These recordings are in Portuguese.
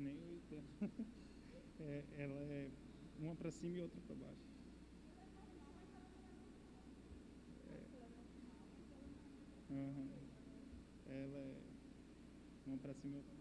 Nem eu entendo. Ela é uma para cima e outra para baixo. Uhum. Ela é uma para cima e outra.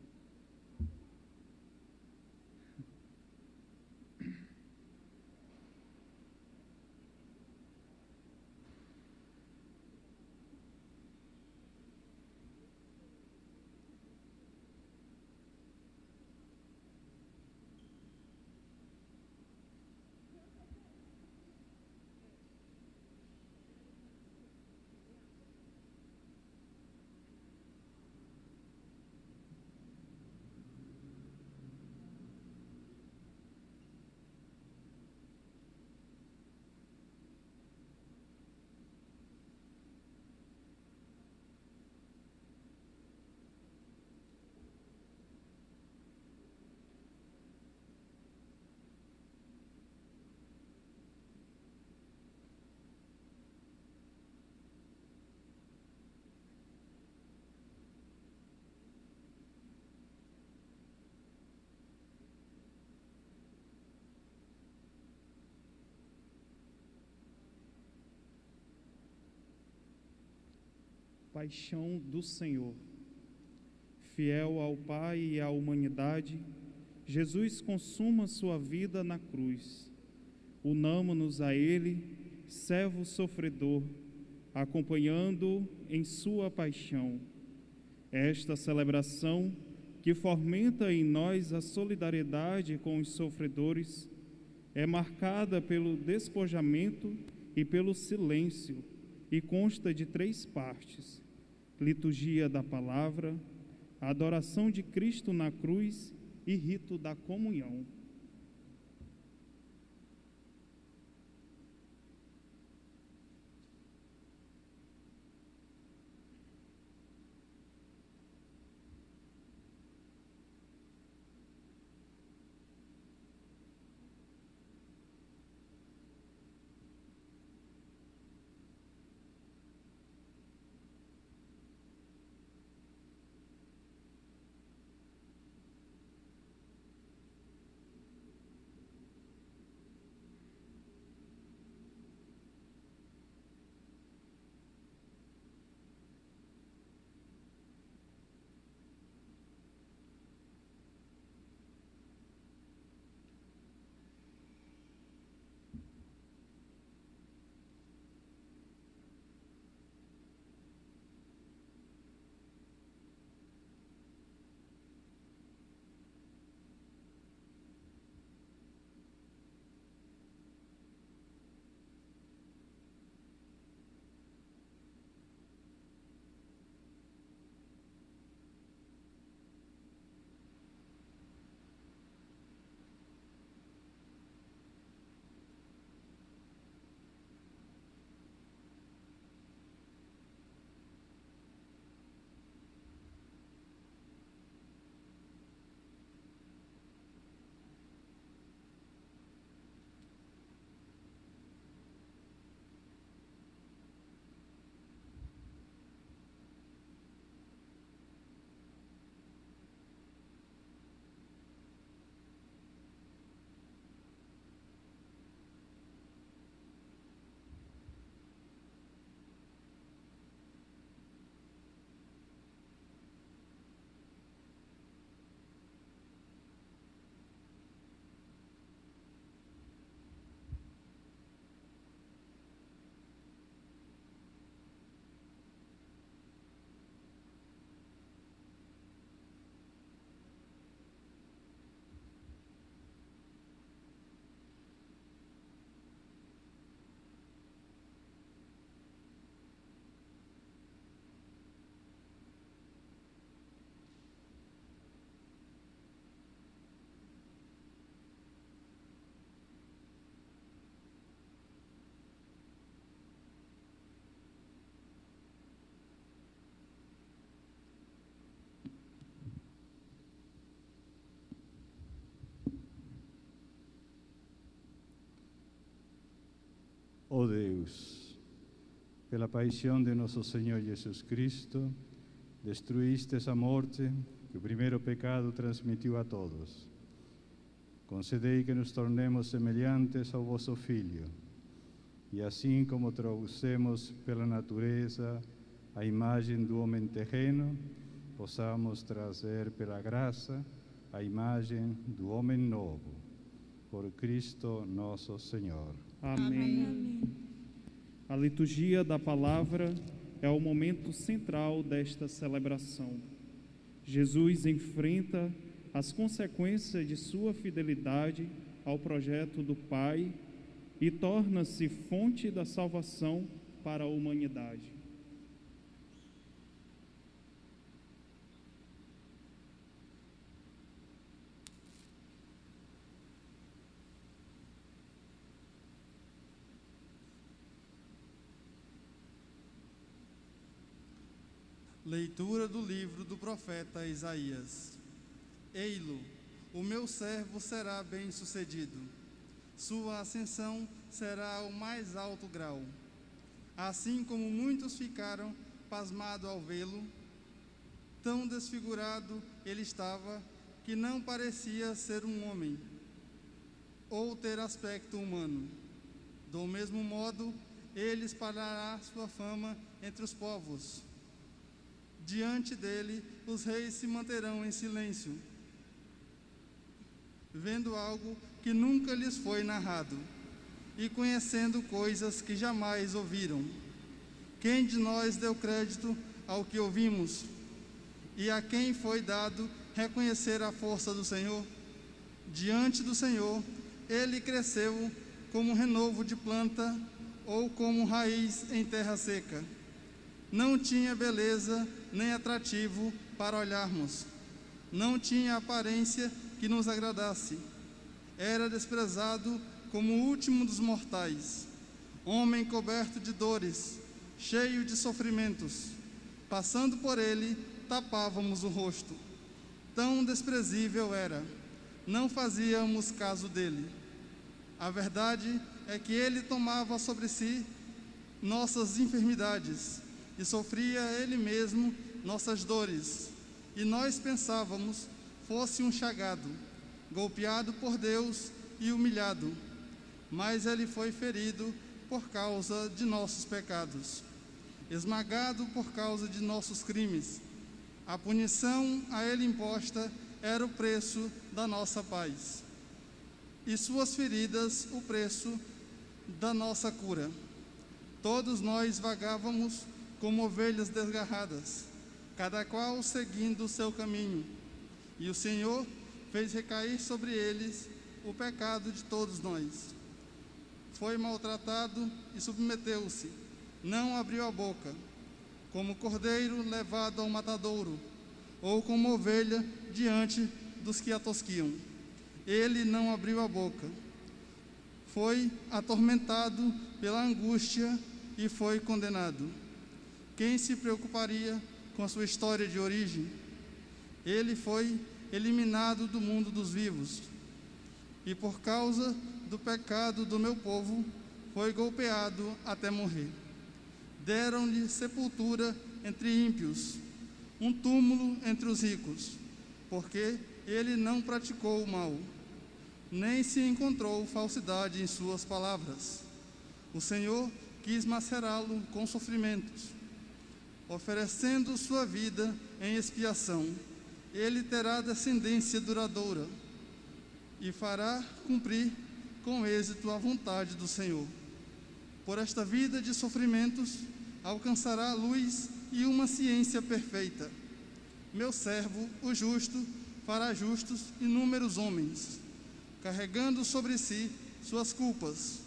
Paixão do Senhor. Fiel ao Pai e à humanidade, Jesus consuma sua vida na cruz. Unamo-nos a Ele, servo sofredor, acompanhando em sua paixão. Esta celebração, que fomenta em nós a solidariedade com os sofredores, é marcada pelo despojamento e pelo silêncio e consta de 3 partes: liturgia da palavra, adoração de Cristo na cruz e rito da comunhão. Ó Deus, pela paixão de nosso Senhor Jesus Cristo, destruístes a morte, que o primeiro pecado transmitiu a todos. Concedei que nos tornemos semelhantes ao vosso Filho, e assim como trouxemos pela natureza a imagem do homem terreno, possamos trazer pela graça a imagem do homem novo, por Cristo nosso Senhor. Amém. Amém. A liturgia da palavra é o momento central desta celebração. Jesus enfrenta as consequências de sua fidelidade ao projeto do Pai e torna-se fonte da salvação para a humanidade. Leitura do livro do profeta Isaías. Ei-lo, o meu servo será bem-sucedido. Sua ascensão será ao mais alto grau. Assim como muitos ficaram pasmados ao vê-lo, tão desfigurado ele estava que não parecia ser um homem ou ter aspecto humano. Do mesmo modo, ele espalhará sua fama entre os povos. Diante dele, os reis se manterão em silêncio, vendo algo que nunca lhes foi narrado e conhecendo coisas que jamais ouviram. Quem de nós deu crédito ao que ouvimos? E a quem foi dado reconhecer a força do Senhor? Diante do Senhor, ele cresceu como renovo de planta ou como raiz em terra seca. Não tinha beleza nem atrativo para olharmos. Não tinha aparência que nos agradasse. Era desprezado como o último dos mortais. Homem coberto de dores, cheio de sofrimentos. Passando por ele, tapávamos o rosto. Tão desprezível era. Não fazíamos caso dele. A verdade é que ele tomava sobre si nossas enfermidades e sofria ele mesmo nossas dores. E nós pensávamos fosse um chagado, golpeado por Deus e humilhado. Mas ele foi ferido por causa de nossos pecados, esmagado por causa de nossos crimes. A punição a ele imposta era o preço da nossa paz, e suas feridas o preço da nossa cura. Todos nós vagávamos como ovelhas desgarradas, cada qual seguindo o seu caminho, e o Senhor fez recair sobre eles o pecado de todos nós. Foi maltratado e submeteu-se, não abriu a boca, como cordeiro levado ao matadouro, ou como ovelha diante dos que a tosquiam. Ele não abriu a boca. Foi atormentado pela angústia e foi condenado. Quem se preocuparia com a sua história de origem? Ele foi eliminado do mundo dos vivos, e por causa do pecado do meu povo, foi golpeado até morrer. Deram-lhe sepultura entre ímpios, um túmulo entre os ricos, porque ele não praticou o mal, nem se encontrou falsidade em suas palavras. O Senhor quis macerá-lo com sofrimentos, oferecendo sua vida em expiação. Ele terá descendência duradoura e fará cumprir com êxito a vontade do Senhor. Por esta vida de sofrimentos, alcançará a luz e uma ciência perfeita. Meu servo, o justo, fará justos inúmeros homens, carregando sobre si suas culpas.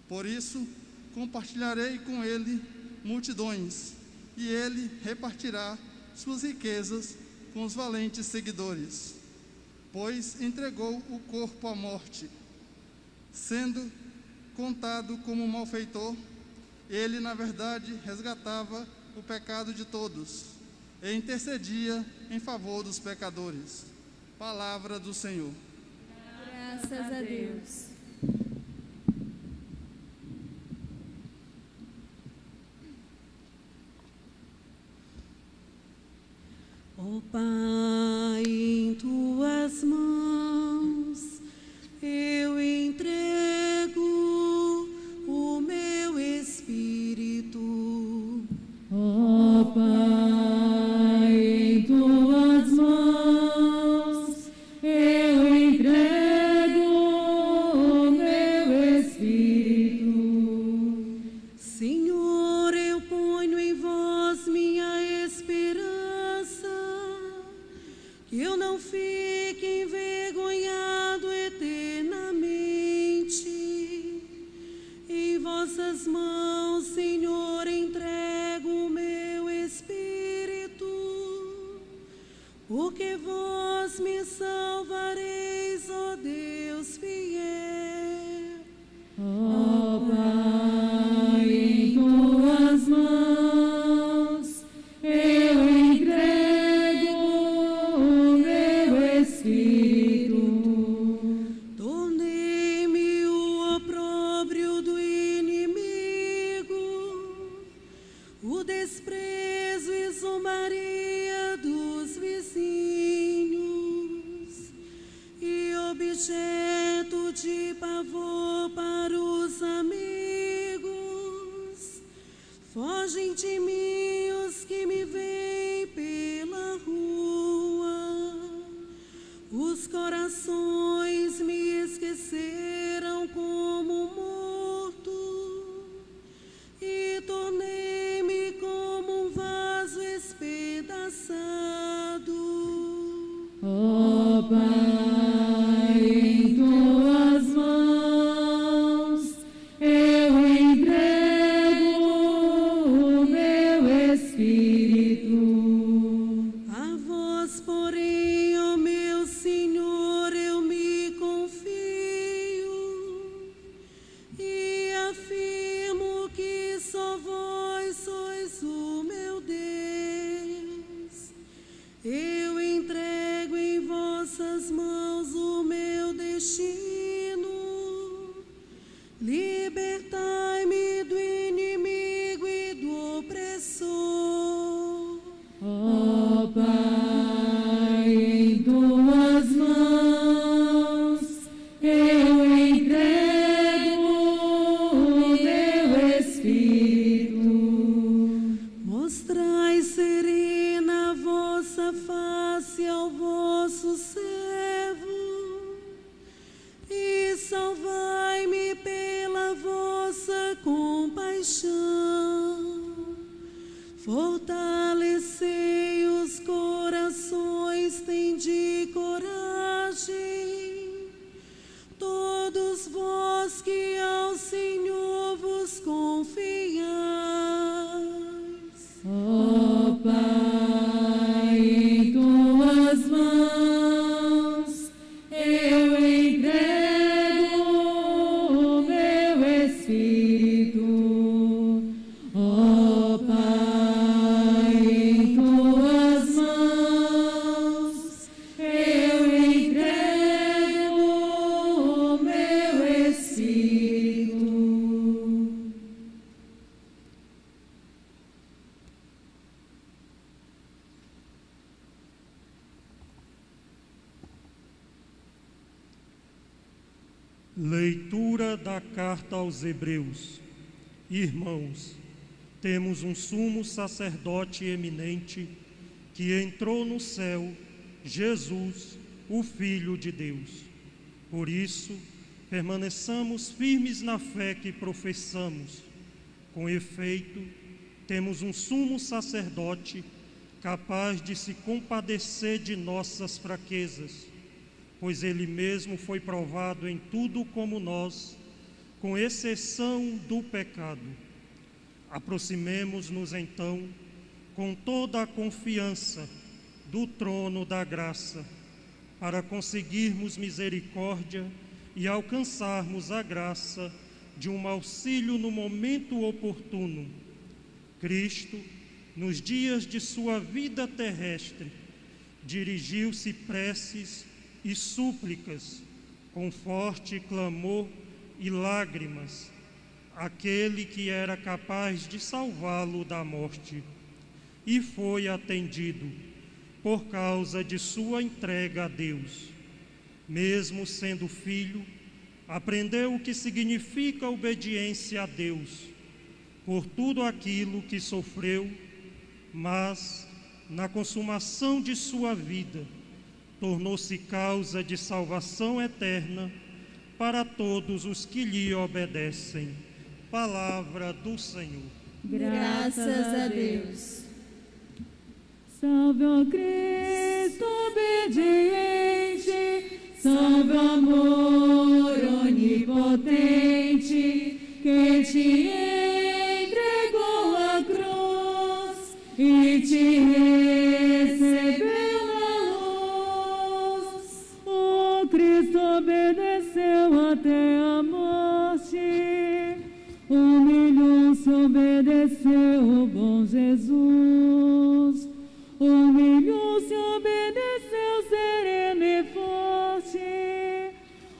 Por isso, compartilharei com ele multidões, e ele repartirá suas riquezas com os valentes seguidores, pois entregou o corpo à morte. Sendo contado como malfeitor, ele, na verdade, resgatava o pecado de todos e intercedia em favor dos pecadores. Palavra do Senhor. Graças a Deus. Ó Pai, tuas mãos, Senhor, entrego o meu espírito, porque vós me salvareis, ó Deus fiel. Ó Pai, em tuas mãos eu entrego o meu espírito. Tornei-me o opróbrio do inimigo, o desprezo e zombaria dos vizinhos, e objeto de pavor para os amigos. Fogem de mim os que me veem pela rua. Os corações me esqueceram como morto, e tornei-me como um vaso espedaçado. Ó Pai, em tuas mãos eu entrego o meu espírito. A vós, porém, ó meu Senhor, eu me confio e afirmo que só vós sois o meu Deus. Eu entrego em vossas mãos o meu destino. Libertai-me do inimigo e do opressor. Ó Pai, em tuas mãos eu entrego o meu espírito. Mostrai serena a vossa face ao vosso servo, e salvai-me pela vossa compaixão. Fortalecei os corações, tende coragem, todos vós que ao Senhor vos confiais. Ó Pai, em tuas mãos eu entrego o meu espírito. Ó Pai, em tuas mãos eu entrego o meu espírito. Leitura da carta aos Hebreus. Irmãos, temos um sumo sacerdote eminente que entrou no céu, Jesus, o Filho de Deus. Por isso, permaneçamos firmes na fé que professamos. Com efeito, temos um sumo sacerdote capaz de se compadecer de nossas fraquezas, pois ele mesmo foi provado em tudo como nós, com exceção do pecado. Aproximemo-nos então com toda a confiança do trono da graça, para conseguirmos misericórdia e alcançarmos a graça de um auxílio no momento oportuno. Cristo, nos dias de sua vida terrestre, dirigiu-se preces e súplicas, com forte clamor e lágrimas, àquele que era capaz de salvá-lo da morte, e foi atendido por causa de sua entrega a Deus. Mesmo sendo filho, aprendeu o que significa obediência a Deus, por tudo aquilo que sofreu, mas, na consumação de sua vida, tornou-se causa de salvação eterna para todos os que lhe obedecem. Palavra do Senhor. Graças a Deus. Salve, ó Cristo obediente, salve o amor onipotente que te Cristo obedeceu até a morte. Humilhou-se, obedeceu o bom Jesus. Humilhou-se, obedeceu sereno e forte.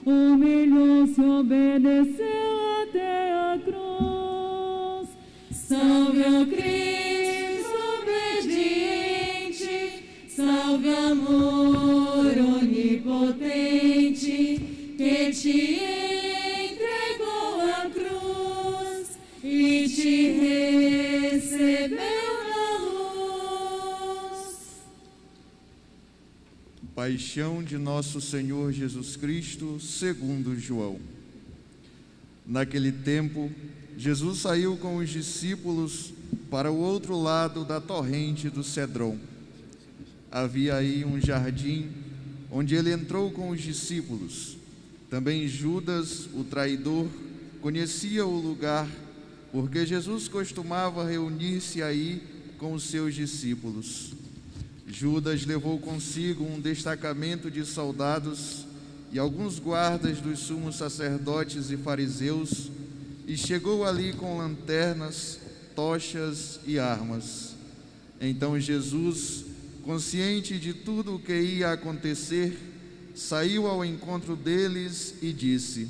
Humilhou-se, obedeceu até a cruz. Salve ao Cristo obediente, salve amor onipotente, que te entregou a cruz e te recebeu na luz. Paixão de nosso Senhor Jesus Cristo, segundo João. Naquele tempo, Jesus saiu com os discípulos para o outro lado da torrente do Cedron. Havia aí um jardim onde ele entrou com os discípulos. Também Judas, o traidor, conhecia o lugar, porque Jesus costumava reunir-se aí com os seus discípulos. Judas levou consigo um destacamento de soldados e alguns guardas dos sumos sacerdotes e fariseus, e chegou ali com lanternas, tochas e armas. Então Jesus, consciente de tudo o que ia acontecer, saiu ao encontro deles e disse: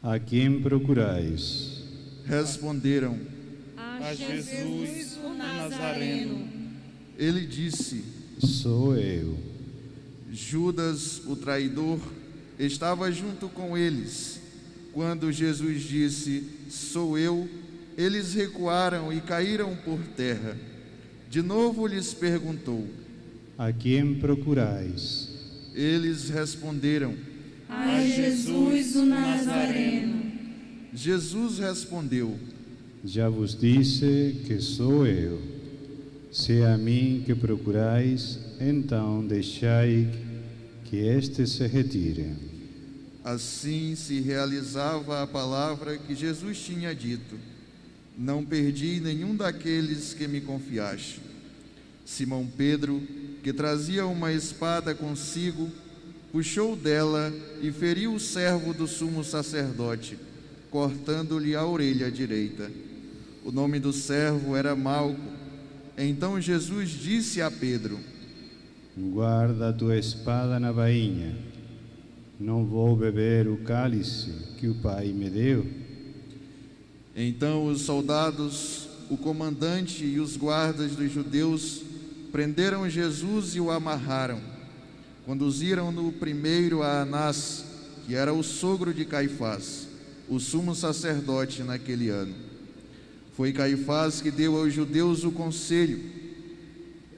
A quem procurais? Responderam: A Jesus, o Nazareno. Ele disse: Sou eu. Judas, o traidor, estava junto com eles. Quando Jesus disse: Sou eu, eles recuaram e caíram por terra. De novo lhes perguntou: A quem procurais? Eles responderam: A Jesus, o Nazareno. Jesus respondeu: Já vos disse que sou eu. Se é a mim que procurais, então deixai que este se retire. Assim se realizava a palavra que Jesus tinha dito: Não perdi nenhum daqueles que me confiaste. Simão Pedro, que trazia uma espada consigo, puxou dela e feriu o servo do sumo sacerdote, cortando-lhe a orelha direita. O nome do servo era Malco. Então Jesus disse a Pedro: Guarda a tua espada na bainha. Não vou beber o cálice que o Pai me deu. Então os soldados, o comandante e os guardas dos judeus prenderam Jesus e o amarraram. Conduziram-no primeiro a Anás, que era o sogro de Caifás, o sumo sacerdote naquele ano. Foi Caifás que deu aos judeus o conselho: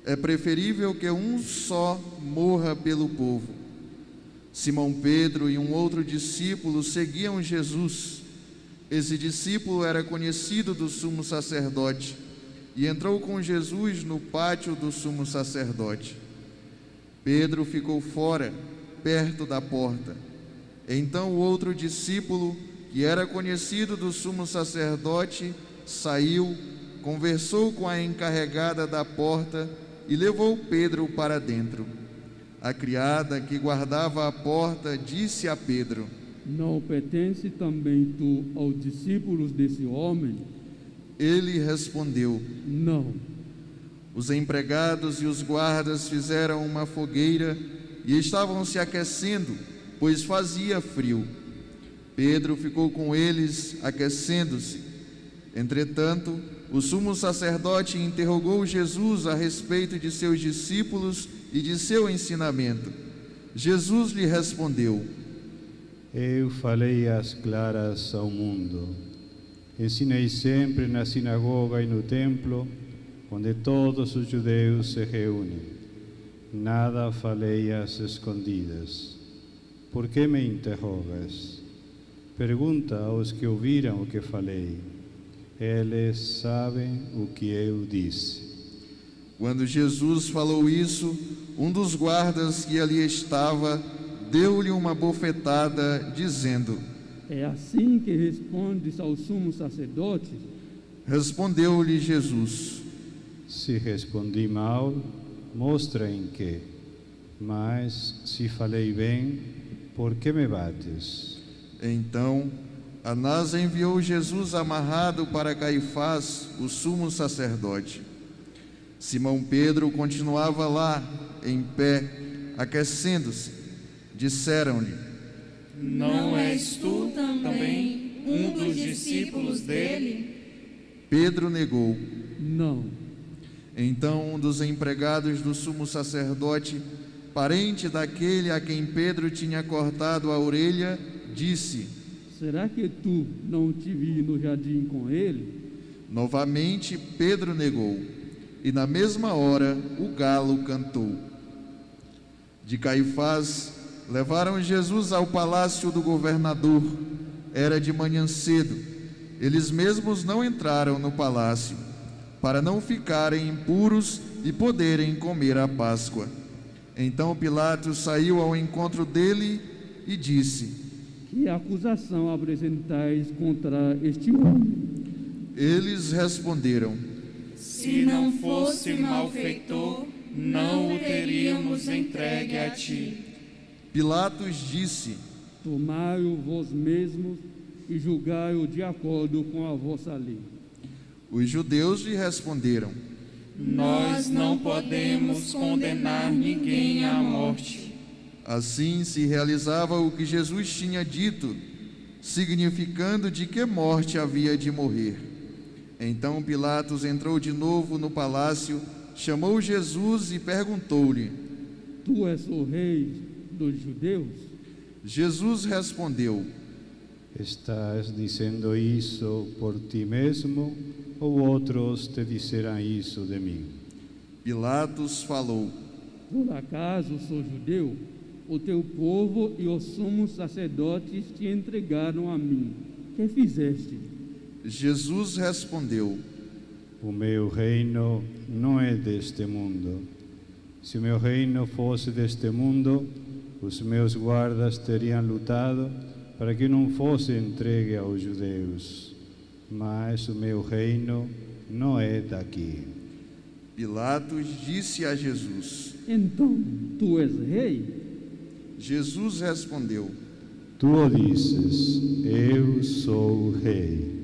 é preferível que um só morra pelo povo. Simão Pedro e um outro discípulo seguiam Jesus. Esse discípulo era conhecido do sumo sacerdote e entrou com Jesus no pátio do sumo sacerdote. Pedro ficou fora, perto da porta. Então o outro discípulo, que era conhecido do sumo sacerdote, saiu, conversou com a encarregada da porta e levou Pedro para dentro. A criada que guardava a porta disse a Pedro: Não pertence também tu aos discípulos desse homem? Ele respondeu: Não. Os empregados e os guardas fizeram uma fogueira e estavam se aquecendo, pois fazia frio. Pedro ficou com eles, aquecendo-se. Entretanto, o sumo sacerdote interrogou Jesus a respeito de seus discípulos e de seu ensinamento. Jesus lhe respondeu: Eu falei às claras ao mundo. Ensinei sempre na sinagoga e no templo, onde todos os judeus se reúnem. Nada falei às escondidas. Por que me interrogas? Pergunta aos que ouviram o que falei. Eles sabem o que eu disse. Quando Jesus falou isso, um dos guardas que ali estava deu-lhe uma bofetada, dizendo: É assim que respondes ao sumo sacerdote? Respondeu-lhe Jesus: Se respondi mal, mostra em que. Mas se falei bem, ¿por qué me bates? Então Anás enviou Jesus amarrado para Caifás, o sumo sacerdote. Simão Pedro continuava lá, em pé, aquecendo-se. Disseram-lhe: Não és tu também um dos discípulos dele? Pedro negou. Não. Então um dos empregados do sumo sacerdote, parente daquele a quem Pedro tinha cortado a orelha, disse: Será que tu não te vi no jardim com ele? Novamente Pedro negou, e na mesma hora o galo cantou. De Caifás levaram Jesus ao palácio do governador. Era de manhã cedo. Eles mesmos não entraram no palácio, para não ficarem impuros e poderem comer a Páscoa. Então Pilatos saiu ao encontro dele e disse: Que acusação apresentais contra este homem? Eles responderam: Se não fosse malfeitor, não o teríamos entregue a ti. Pilatos disse: Tomai-o vós mesmos e julgai-o de acordo com a vossa lei. Os judeus lhe responderam: Nós não podemos condenar ninguém à morte. Assim se realizava o que Jesus tinha dito, significando de que morte havia de morrer. Então Pilatos entrou de novo no palácio, chamou Jesus e perguntou-lhe: Tu és o rei dos judeus? Jesus respondeu: ¿Estás diciendo isso por ti mesmo ou outros te disserão isso de mim? Pilatos falou: Por acaso sou judeu? O teu povo e os sumos sacerdotes te entregaram a mim. Que fizeste? Jesus respondeu: O meu reino não é deste mundo. Se o meu reino fosse deste mundo, os meus guardas teriam lutado para que não fosse entregue aos judeus. Mas o meu reino não é daqui. Pilatos disse a Jesus: Então, tu és rei? Jesus respondeu: Tu o dizes, eu sou o rei.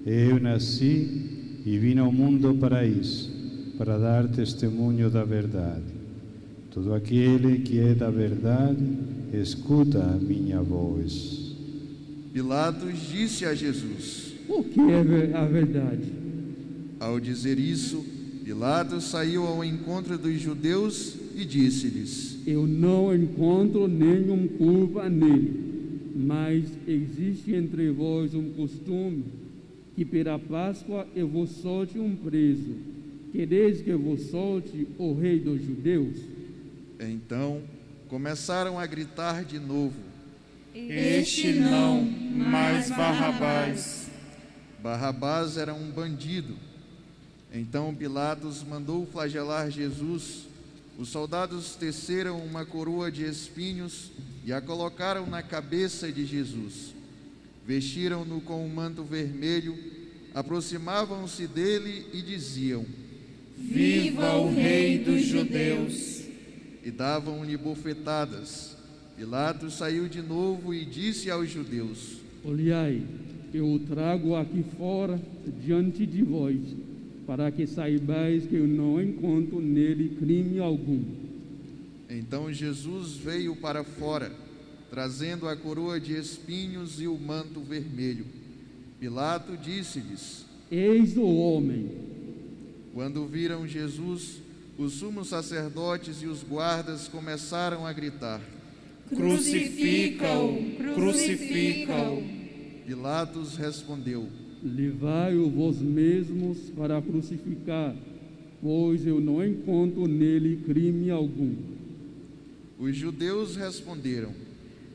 Eu nasci e vim ao mundo para isso, para dar testemunho da verdade. Todo aquele que é da verdade, escuta a minha voz. Pilatos disse a Jesus: O que é a verdade? Ao dizer isso, Pilatos saiu ao encontro dos judeus e disse-lhes: Eu não encontro nenhuma culpa nele, mas existe entre vós um costume que pela Páscoa eu vos solte um preso. Quereis que eu vos solte o rei dos judeus? Então começaram a gritar de novo: Este não, mas Barrabás. Barrabás era um bandido. Então Pilatos mandou flagelar Jesus. Os soldados teceram uma coroa de espinhos e a colocaram na cabeça de Jesus. Vestiram-no com um manto vermelho, aproximavam-se dele e diziam: Viva o Rei dos Judeus! E davam-lhe bofetadas. Pilatos saiu de novo e disse aos judeus: Olhai, eu o trago aqui fora diante de vós, para que saibais que eu não encontro nele crime algum. Então Jesus veio para fora, trazendo a coroa de espinhos e o manto vermelho. Pilato disse-lhes: Eis o homem. Quando viram Jesus, os sumos sacerdotes e os guardas começaram a gritar: Crucifica-o! Crucifica-o! Pilatos respondeu: Levai-o vós mesmos para crucificar, pois eu não encontro nele crime algum. Os judeus responderam: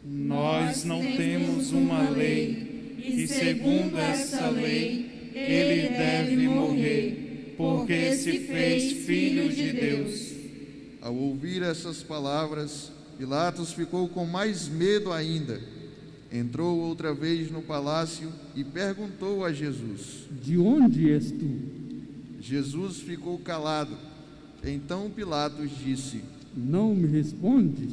Nós não temos uma lei, e segundo essa lei, ele deve morrer, porque se fez filho de Deus. Ao ouvir essas palavras, Pilatos ficou com mais medo ainda. Entrou outra vez no palácio e perguntou a Jesus: De onde és tu? Jesus ficou calado. Então Pilatos disse: Não me respondes?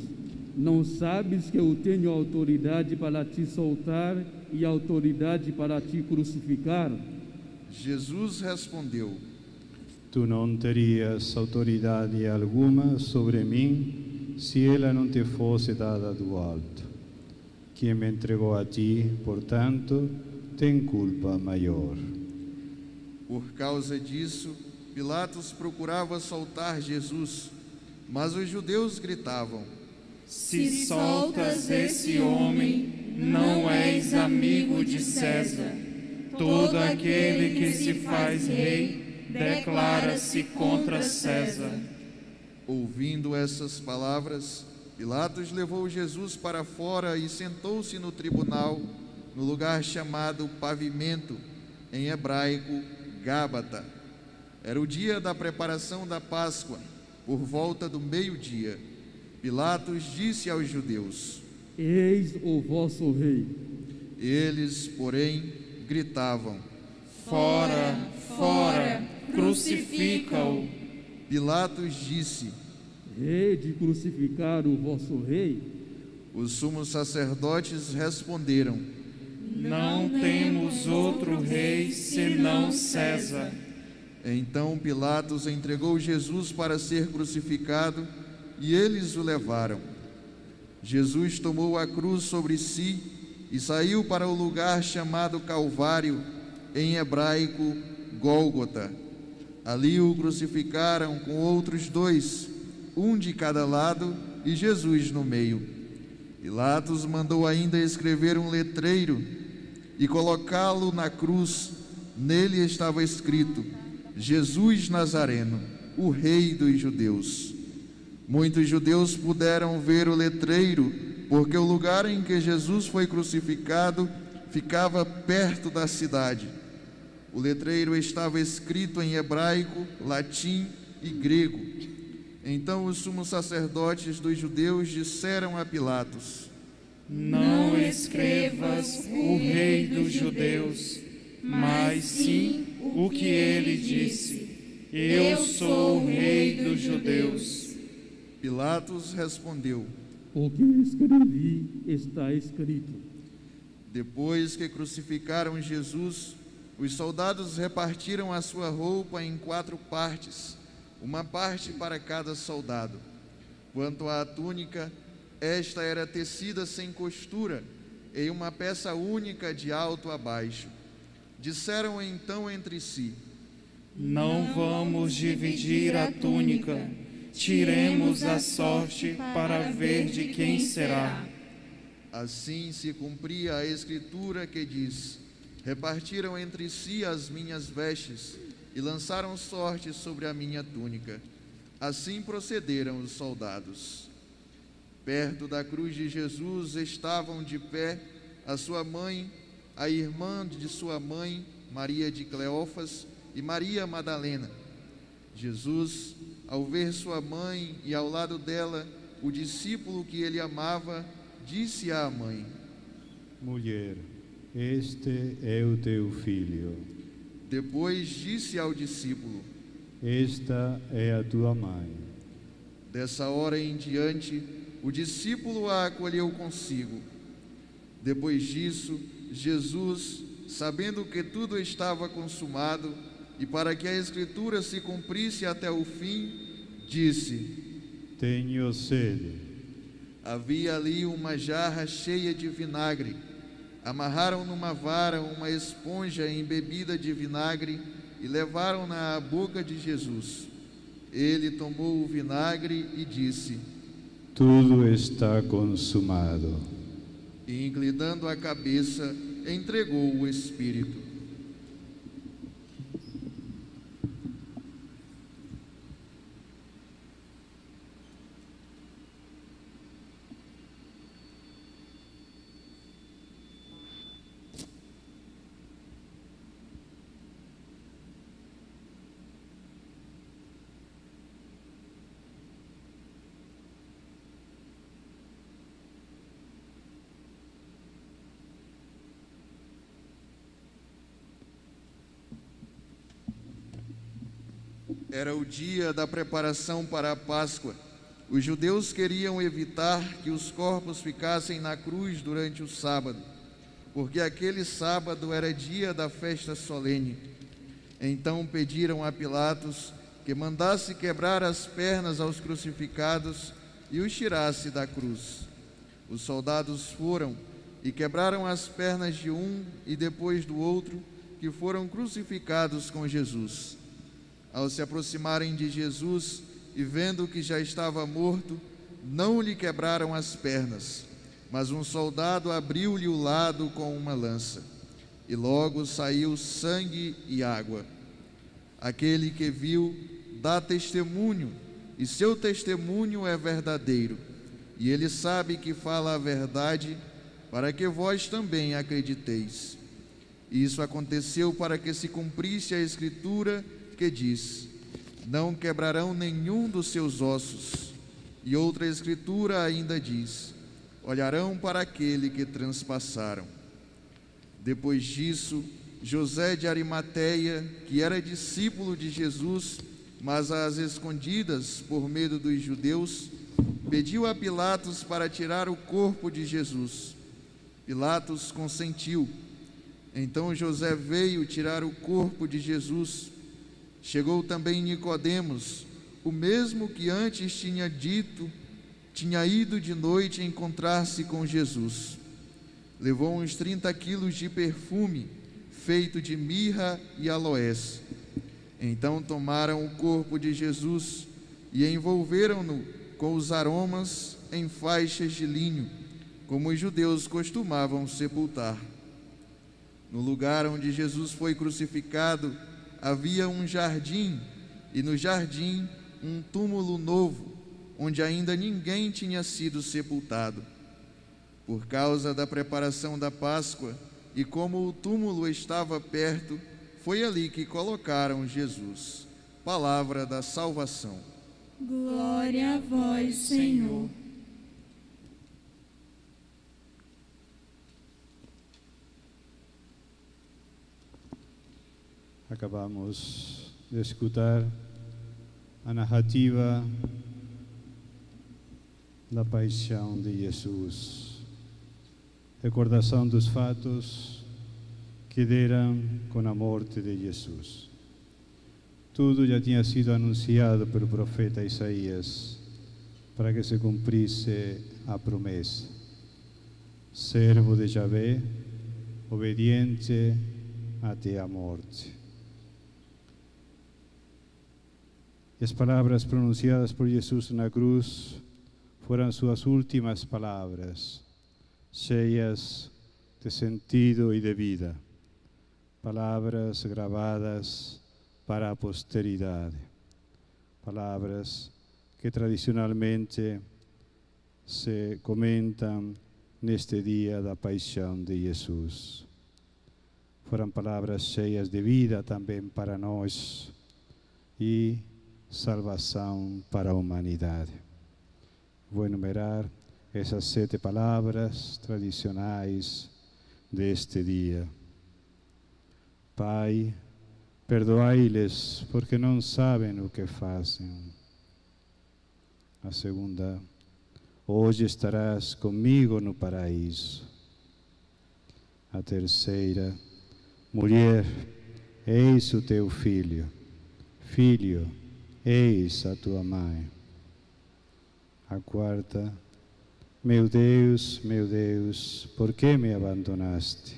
Não sabes que eu tenho autoridade para te soltar e autoridade para te crucificar? Jesus respondeu: Tu não terias autoridade alguma sobre mim se ela não te fosse dada do alto. Quem me entregou a ti, portanto, tem culpa maior. Por causa disso, Pilatos procurava soltar Jesus, mas os judeus gritavam: Se soltas esse homem, não és amigo de César. Todo aquele que se faz rei declara-se contra César. Ouvindo essas palavras, Pilatos levou Jesus para fora e sentou-se no tribunal, no lugar chamado Pavimento, em hebraico, Gábata. Era o dia da preparação da Páscoa, por volta do meio-dia. Pilatos disse aos judeus: Eis o vosso rei. Eles, porém, gritavam: Fora, fora, crucifica-o. Pilatos disse: Rei de crucificar o vosso rei? Os sumos sacerdotes responderam: Não temos outro rei senão César. Então Pilatos entregou Jesus para ser crucificado e eles o levaram. Jesus tomou a cruz sobre si e saiu para o lugar chamado Calvário, em hebraico, Gólgota. Ali o crucificaram com outros dois, um de cada lado e Jesus no meio. Pilatos mandou ainda escrever um letreiro e colocá-lo na cruz. Nele estava escrito: Jesus Nazareno, o Rei dos Judeus. Muitos judeus puderam ver o letreiro, porque o lugar em que Jesus foi crucificado ficava perto da cidade. O letreiro estava escrito em hebraico, latim e grego. Então os sumos sacerdotes dos judeus disseram a Pilatos: Não escrevas o Rei dos Judeus, mas sim o que ele disse: Eu sou o Rei dos Judeus. Pilatos respondeu: O que escrevi está escrito. Depois que crucificaram Jesus, os soldados repartiram a sua roupa em 4 partes, uma parte para cada soldado. Quanto à túnica, esta era tecida sem costura, em uma peça única de alto a baixo. Disseram então entre si: Não vamos dividir a túnica. Tiremos a sorte para ver de quem será. Assim se cumpria a escritura que diz: Repartiram entre si as minhas vestes e lançaram sorte sobre a minha túnica. Assim procederam os soldados. Perto da cruz de Jesus estavam de pé a sua mãe, a irmã de sua mãe, Maria de Cleófas, e Maria Madalena. Jesus, ao ver sua mãe e ao lado dela o discípulo que ele amava, disse à mãe: Mulher, este é o teu filho. Depois disse ao discípulo: Esta é a tua mãe. Dessa hora em diante, o discípulo a acolheu consigo. Depois disso, Jesus, sabendo que tudo estava consumado, e para que a Escritura se cumprisse até o fim, disse: Tenho sede. Havia ali uma jarra cheia de vinagre. Amarraram numa vara uma esponja embebida de vinagre e levaram-na à boca de Jesus. Ele tomou o vinagre e disse: Tudo está consumado. E, inclinando a cabeça, entregou o Espírito. Era o dia da preparação para a Páscoa. Os judeus queriam evitar que os corpos ficassem na cruz durante o sábado, porque aquele sábado era dia da festa solene. Então pediram a Pilatos que mandasse quebrar as pernas aos crucificados e os tirasse da cruz. Os soldados foram e quebraram as pernas de um e depois do outro, que foram crucificados com Jesus. Ao se aproximarem de Jesus e vendo que já estava morto, não lhe quebraram as pernas, mas um soldado abriu-lhe o lado com uma lança, e logo saiu sangue e água. Aquele que viu dá testemunho, e seu testemunho é verdadeiro, e ele sabe que fala a verdade, para que vós também acrediteis. Isso aconteceu para que se cumprisse a Escritura que diz: não quebrarão nenhum dos seus ossos. E outra Escritura ainda diz: olharão para aquele que transpassaram. Depois disso, José de Arimateia, que era discípulo de Jesus, mas às escondidas por medo dos judeus, pediu a Pilatos para tirar o corpo de Jesus. Pilatos consentiu. Então José veio tirar o corpo de Jesus. Chegou também Nicodemos, o mesmo que antes tinha ido de noite encontrar-se com Jesus. Levou uns 30 quilos de perfume, feito de mirra e aloés. Então tomaram o corpo de Jesus e envolveram-no com os aromas em faixas de linho, como os judeus costumavam sepultar. No lugar onde Jesus foi crucificado havia um jardim, e no jardim um túmulo novo, onde ainda ninguém tinha sido sepultado. Por causa da preparação da Páscoa, e como o túmulo estava perto, foi ali que colocaram Jesus. Palavra da salvação. Glória a vós, Senhor. Acabamos de escutar a narrativa da paixão de Jesus, recordação dos fatos que deram com a morte de Jesus. Tudo já tinha sido anunciado pelo profeta Isaías para que se cumprisse a promessa. Servo de Yahvé, obediente até a morte. E as palavras pronunciadas por Jesus na cruz foram suas últimas palavras, cheias de sentido e de vida, palavras gravadas para a posteridade, palavras que tradicionalmente se comentam neste dia da paixão de Jesus. Foram palavras cheias de vida também para nós e salvação para a humanidade. Vou enumerar essas 7 palavras tradicionais deste dia. Pai, perdoai-lhes, porque não sabem o que fazem. A segunda: hoje estarás comigo no paraíso. A terceira: mulher, eis o teu filho. Filho, eis a tua mãe. A quarta: meu Deus, por que me abandonaste?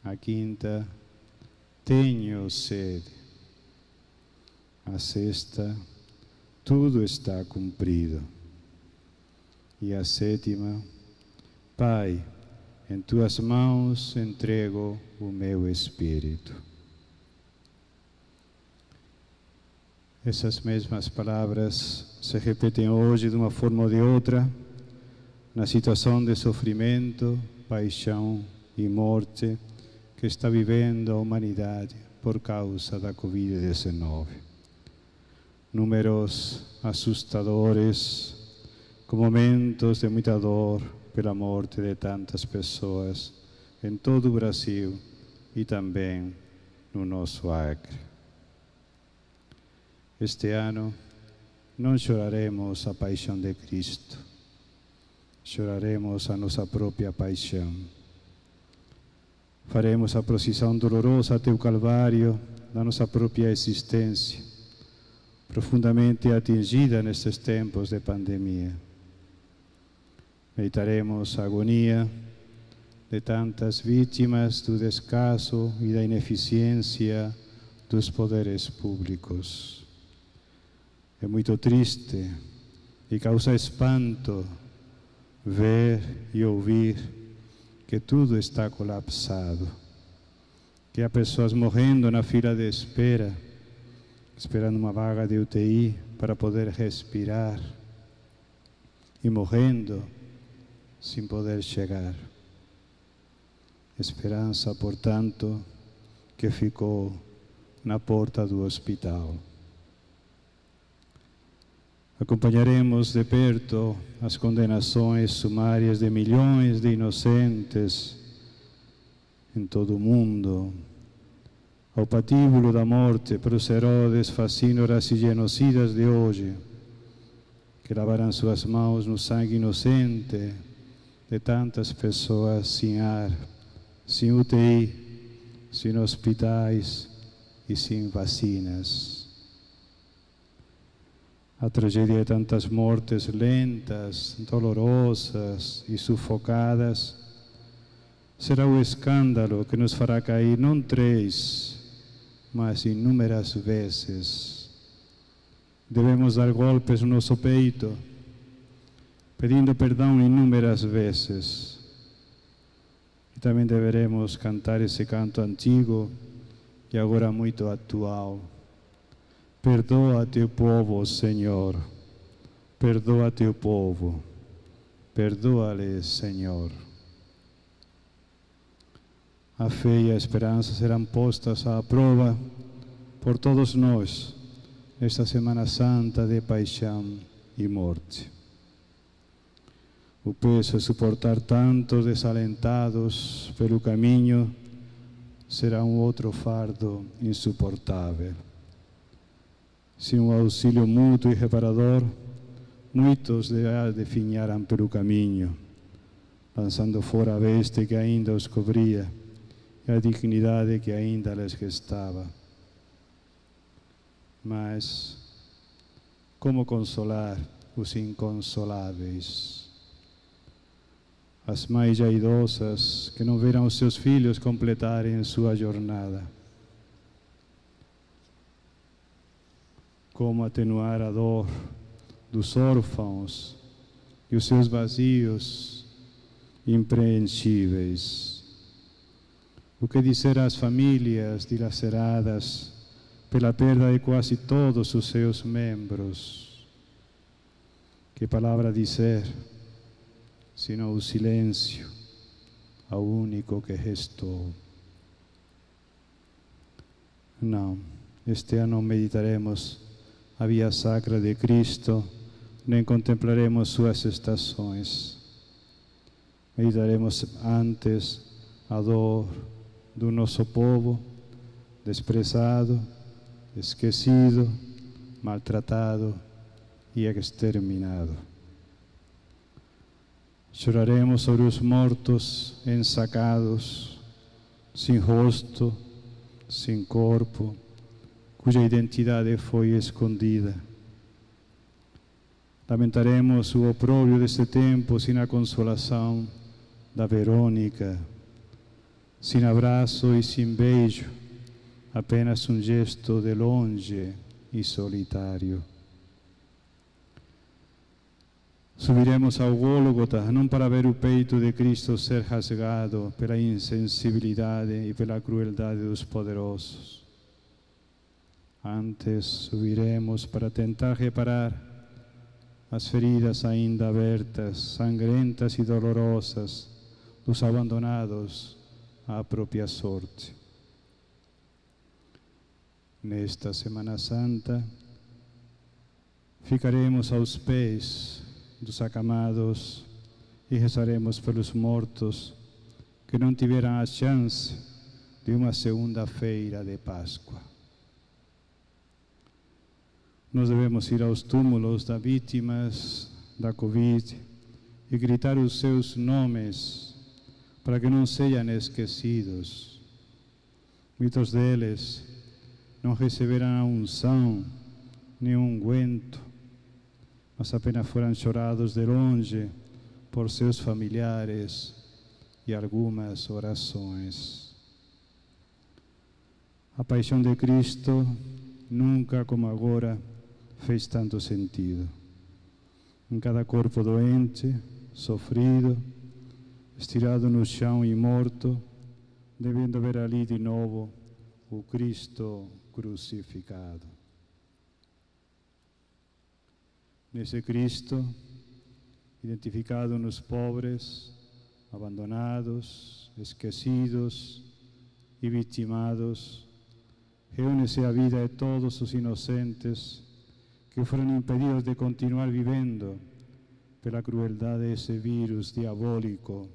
A quinta: tenho sede. A sexta: tudo está cumprido. E a sétima: Pai, em tuas mãos entrego o meu espírito. Essas mesmas palavras se repetem hoje de uma forma ou de outra, na situação de sofrimento, paixão e morte que está vivendo a humanidade por causa da Covid-19. Números assustadores, com momentos de muita dor pela morte de tantas pessoas em todo o Brasil e também no nosso Acre. Este ano não choraremos a paixão de Cristo, choraremos a nossa própria paixão. Faremos a procissão dolorosa até o Calvário da nossa própria existência, profundamente atingida nestes tempos de pandemia. Meditaremos a agonia de tantas vítimas do descaso e da ineficiência dos poderes públicos. É muito triste e causa espanto ver e ouvir que tudo está colapsado, que há pessoas morrendo na fila de espera, esperando uma vaga de UTI para poder respirar, e morrendo sem poder chegar. Esperança, portanto, que ficou na porta do hospital. Acompanharemos de perto as condenações sumárias de milhões de inocentes em todo o mundo, ao patíbulo da morte pelos Herodes, fascínoras e genocidas de hoje, que lavaram suas mãos no sangue inocente de tantas pessoas sem ar, sem UTI, sem hospitais e sem vacinas. A tragédia de tantas mortes lentas, dolorosas e sufocadas será o escândalo que nos fará cair não 3, mas inúmeras vezes. Devemos dar golpes no nosso peito, pedindo perdão inúmeras vezes. E também deveremos cantar esse canto antigo e agora muito atual. Perdoa teu povo, Senhor. Perdoa teu povo. Perdoa-lhes, Senhor. A fé e a esperança serão postas à prova por todos nós nesta Semana Santa de paixão e morte. O peso de suportar tantos desalentados pelo caminho será um outro fardo insuportável. Sem um auxílio mútuo e reparador, muitos definharão pelo caminho, lançando fora a veste que ainda os cobria e a dignidade que ainda lhes restava. Mas como consolar os inconsoláveis? As mães já idosas que não verão os seus filhos completarem sua jornada. Como atenuar a dor dos órfãos e os seus vazios impreenchíveis? O que dizer às famílias dilaceradas pela perda de quase todos os seus membros? Que palavra dizer, senão o silêncio, ao único que restou? Não, este ano meditaremos a via sacra de Cristo, nem contemplaremos suas estações. Meditaremos antes a dor do nosso povo, desprezado, esquecido, maltratado e exterminado. Choraremos sobre os mortos ensacados, sem rosto, sem corpo, cuja identidade foi escondida. Lamentaremos o opróbrio deste tempo sem a consolação da Verônica, sem abraço e sem beijo, apenas um gesto de longe e solitário. Subiremos ao Gólgota, não para ver o peito de Cristo ser rasgado pela insensibilidade e pela crueldade dos poderosos. Antes subiremos para tentar reparar as feridas ainda abertas, sangrentas e dolorosas dos abandonados à própria sorte. Nesta Semana Santa, ficaremos aos pés dos acamados e rezaremos pelos mortos que não tiveram a chance de uma segunda-feira de Páscoa. nós devemos ir aos túmulos das vítimas da Covid e gritar os seus nomes para que não sejam esquecidos. Muitos deles não receberam a unção, nem unguento, mas apenas foram chorados de longe por seus familiares e algumas orações. A paixão de Cristo nunca como agora fez tanto sentido. Em cada corpo doente, sofrido, estirado no chão e morto, devendo ver ali de novo o Cristo crucificado. Nesse Cristo, identificado nos pobres, abandonados, esquecidos e vitimados, reúne-se a vida de todos os inocentes que foram impedidos de continuar vivendo pela crueldade desse vírus diabólico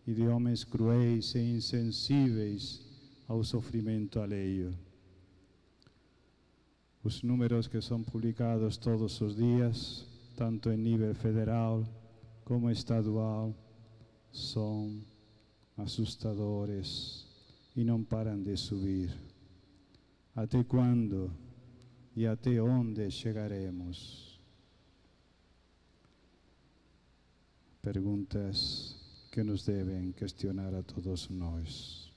e de homens cruéis e insensíveis ao sofrimento alheio. Os números que são publicados todos os dias, tanto em nível federal como estadual, são assustadores e não param de subir. Até quando e até onde chegaremos? Perguntas que nos devem questionar a todos nós.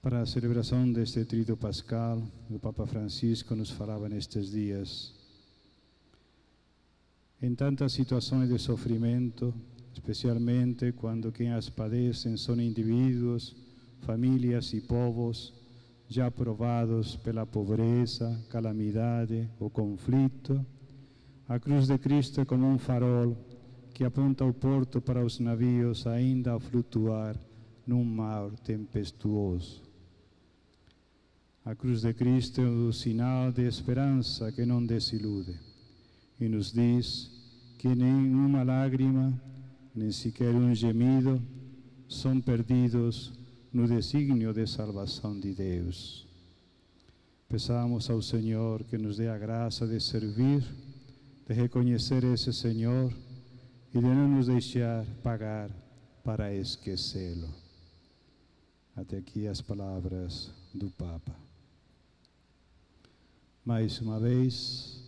Para a celebração deste Tríduo Pascal, o Papa Francisco nos falava nestes dias: em tantas situações de sofrimento, especialmente quando quem as padecem são indivíduos, famílias e povos já provados pela pobreza, calamidade ou conflito, a cruz de Cristo é como um farol que aponta o porto para os navios ainda a flutuar num mar tempestuoso. A cruz de Cristo é o sinal de esperança que não desilude e nos diz que nem uma lágrima, nem sequer um gemido são perdidos no desígnio de salvação de Deus. Peçamos ao Senhor que nos dê a graça de servir, de reconhecer esse Senhor e de não nos deixar pagar para esquecê-lo. Até aqui as palavras do Papa. Mais uma vez,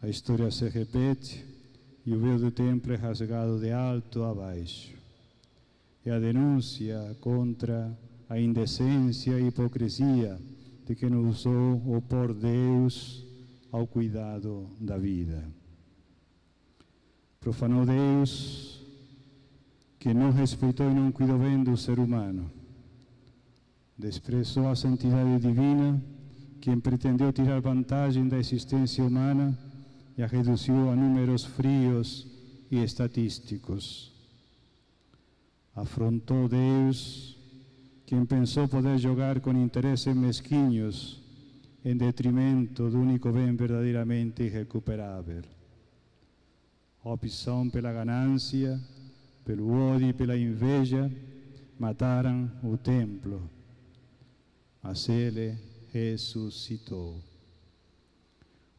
a história se repete e o véu do templo é rasgado de alto a baixo. É a denúncia contra a indecência e hipocrisia de quem usou opor Deus ao cuidado da vida. Profanou Deus, que não respeitou e não cuidou bem do ser humano. Desprezou a santidade divina, quem pretendeu tirar vantagem da existência humana e a reduziu a números frios e estatísticos. Afrontou Deus, quem pensou poder jogar com interesses mesquinhos em detrimento do único bem verdadeiramente irrecuperável. A opção pela ganância, pelo ódio e pela inveja mataram o templo, mas ele ressuscitou.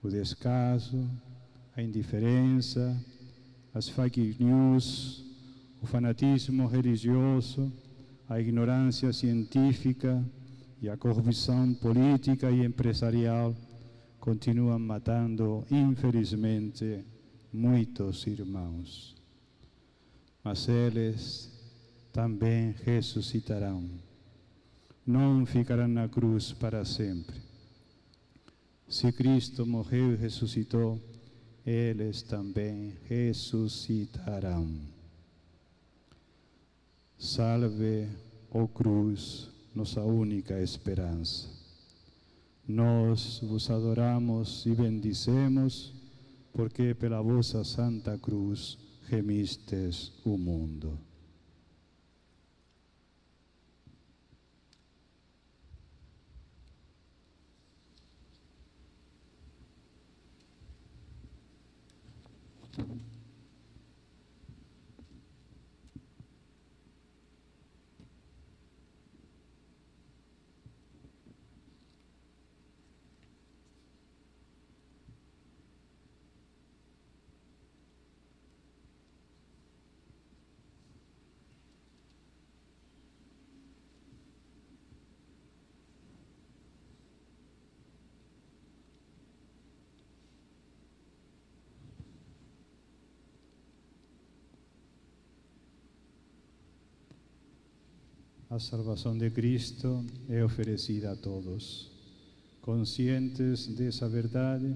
O descaso, a indiferença, as fake news, o fanatismo religioso, a ignorância científica e a corrupção política e empresarial continuam matando, infelizmente, muitos irmãos. Mas eles também ressuscitarão. Não ficarão na cruz para sempre. Se Cristo morreu e ressuscitou, eles também ressuscitarão. Salve, ó cruz, nossa única esperança. Nós vos adoramos e bendizemos, porque pela vossa santa cruz remistes o mundo. A salvação de Cristo é oferecida a todos. Conscientes dessa verdade,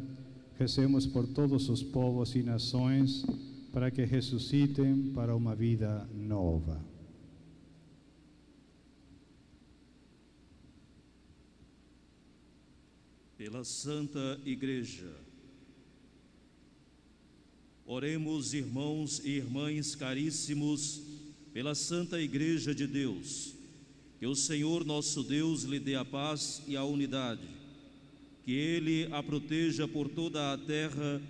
recemos por todos os povos e nações para que ressuscitem para uma vida nova. Pela Santa Igreja. Oremos, irmãos e irmãs caríssimos, pela Santa Igreja de Deus, que o Senhor nosso Deus lhe dê a paz e a unidade, que Ele a proteja por toda a terra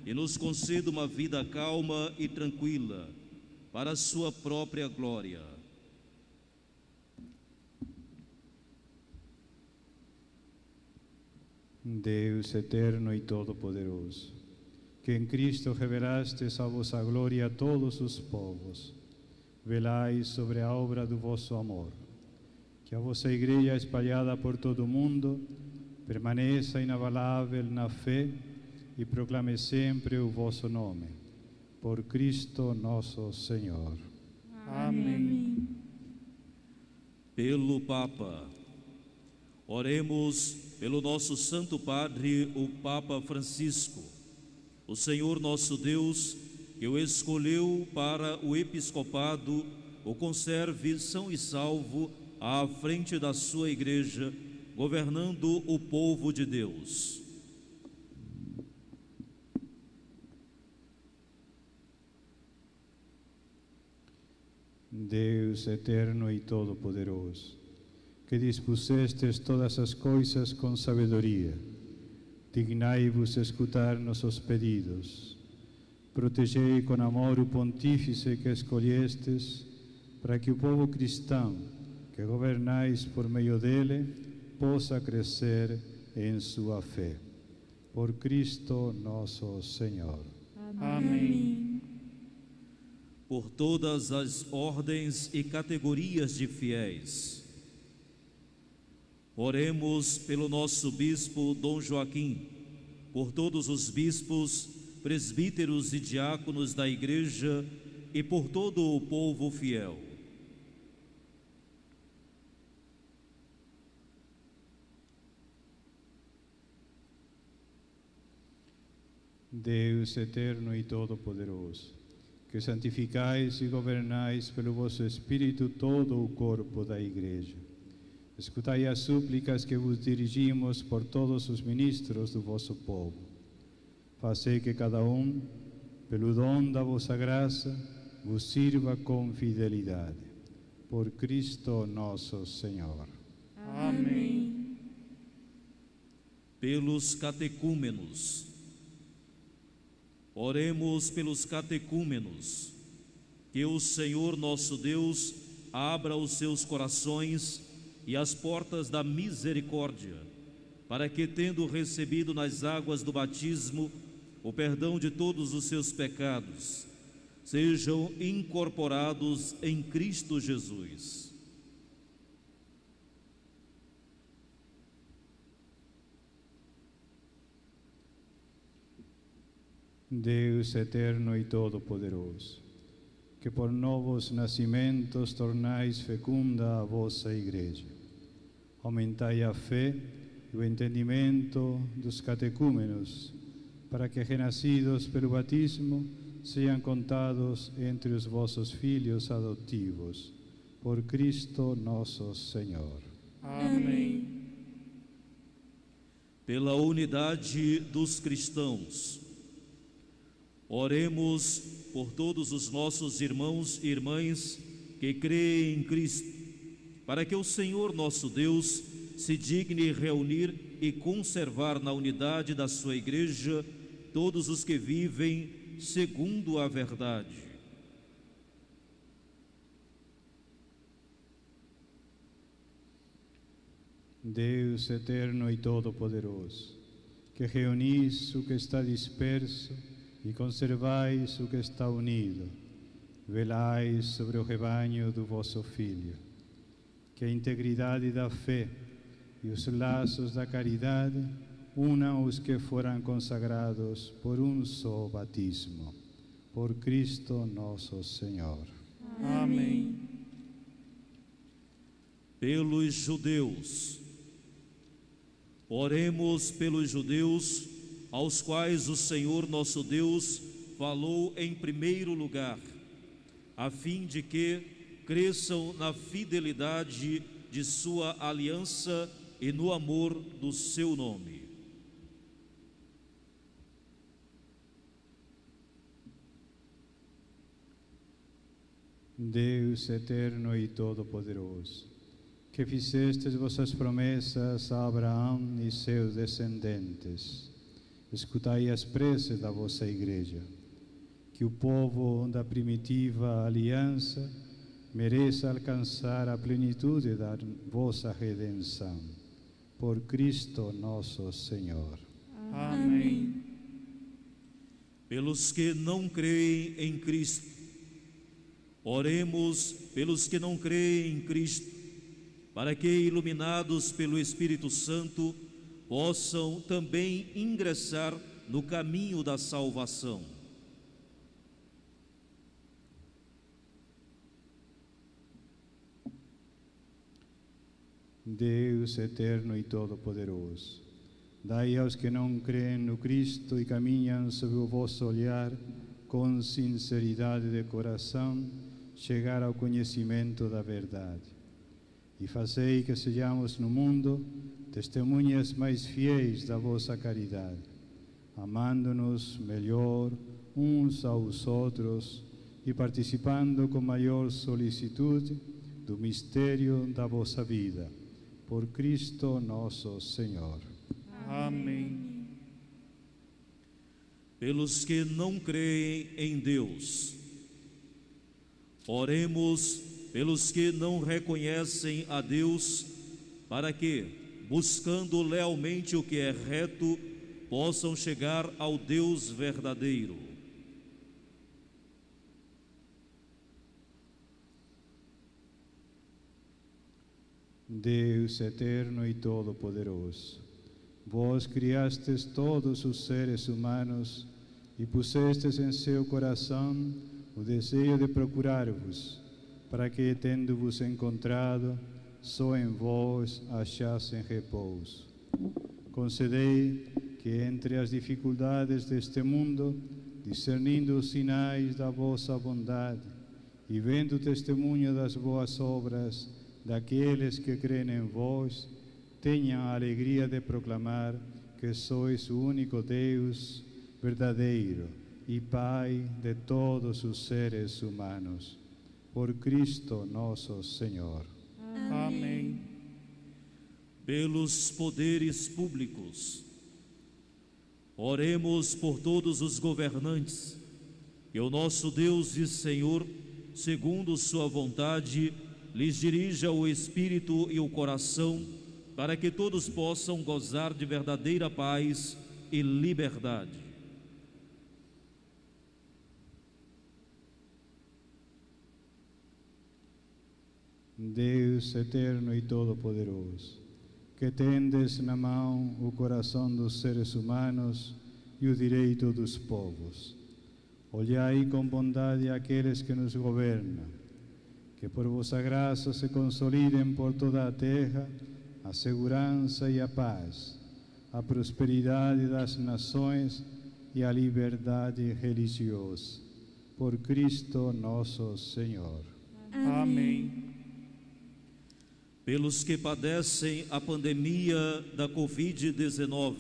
e nos conceda uma vida calma e tranquila, para a sua própria glória. Deus eterno e todo-poderoso, que em Cristo revelastes a vossa glória a todos os povos, velai sobre a obra do vosso amor. Que a vossa Igreja espalhada por todo o mundo permaneça inabalável na fé e proclame sempre o vosso nome. Por Cristo nosso Senhor. Amém. Pelo Papa. Oremos pelo nosso Santo Padre, o Papa Francisco. O Senhor nosso Deus, que o escolheu para o episcopado, o conserve são e salvo à frente da sua Igreja, governando o povo de Deus. Deus eterno e todo-poderoso, que dispusestes todas as coisas com sabedoria, dignai-vos escutar nossos pedidos. Protegei com amor o pontífice que escolhestes, para que o povo cristão, que governais por meio dele, possa crescer em sua fé. Por Cristo nosso Senhor. Amém. Por todas as ordens e categorias de fiéis. Oremos pelo nosso bispo Dom Joaquim, por todos os bispos, presbíteros e diáconos da Igreja e por todo o povo fiel. Deus eterno e todo-poderoso, que santificais e governais pelo vosso Espírito todo o corpo da Igreja. Escutai as súplicas que vos dirigimos por todos os ministros do vosso povo. Fazei que cada um, pelo dom da vossa graça, vos sirva com fidelidade. Por Cristo nosso Senhor. Amém. Pelos catecúmenos. Oremos pelos catecúmenos, que o Senhor nosso Deus abra os seus corações e as portas da misericórdia, para que, tendo recebido nas águas do batismo o perdão de todos os seus pecados, sejam incorporados em Cristo Jesus. Deus eterno e todo-poderoso, que por novos nascimentos tornais fecunda a vossa Igreja. Aumentai a fé e o entendimento dos catecúmenos, para que, renascidos pelo batismo, sejam contados entre os vossos filhos adotivos. Por Cristo nosso Senhor. Amém. Pela unidade dos cristãos. Oremos por todos os nossos irmãos e irmãs que creem em Cristo, para que o Senhor nosso Deus se digne reunir e conservar na unidade da sua Igreja todos os que vivem segundo a verdade. Deus eterno e todo-poderoso, que reunis o que está disperso e conservais o que está unido, velais sobre o rebanho do vosso Filho. Que a integridade da fé e os laços da caridade unam os que foram consagrados por um só batismo. Por Cristo nosso Senhor. Amém. pelos judeus. Oremos pelos judeus, aos quais o Senhor nosso Deus falou em primeiro lugar, a fim de que cresçam na fidelidade de sua aliança e no amor do seu nome. Deus eterno e todo-poderoso, que fizestes vossas promessas a Abraão e seus descendentes, escutai as preces da vossa Igreja, que o povo da primitiva aliança mereça alcançar a plenitude da vossa redenção. Por Cristo nosso Senhor. Amém. Pelos que não creem em Cristo, oremos pelos que não creem em Cristo, para que, iluminados pelo Espírito Santo, possam também ingressar no caminho da salvação. Deus eterno e todo-poderoso, dai aos que não creem no Cristo e caminham sob o vosso olhar, com sinceridade de coração, chegar ao conhecimento da verdade. E fazei que sejamos no mundo testemunhas mais fiéis da vossa caridade, amando-nos melhor uns aos outros e participando com maior solicitude do mistério da vossa vida. Por Cristo nosso Senhor. Amém. Pelos que não creem em Deus, oremos pelos que não reconhecem a Deus, para que, buscando lealmente o que é reto, possam chegar ao Deus verdadeiro. Deus eterno e todo-poderoso, vós criastes todos os seres humanos e pusestes em seu coração o desejo de procurar-vos, para que, tendo-vos encontrado, só em vós achassem repouso. Concedei que, entre as dificuldades deste mundo, discernindo os sinais da vossa bondade e vendo o testemunho das boas obras daqueles que creem em vós, tenham a alegria de proclamar que sois o único Deus verdadeiro e Pai de todos os seres humanos. Por Cristo nosso Senhor. Amém. Pelos poderes públicos, oremos por todos os governantes, que o nosso Deus e Senhor, segundo sua vontade, lhes dirija o espírito e o coração, para que todos possam gozar de verdadeira paz e liberdade. Deus eterno e todo-poderoso, que tendes na mão o coração dos seres humanos e o direito dos povos, olhai com bondade aqueles que nos governam, que por vossa graça se consolidem por toda a terra a segurança e a paz, a prosperidade das nações e a liberdade religiosa. Por Cristo nosso Senhor. Amém. Pelos que padecem a pandemia da Covid-19,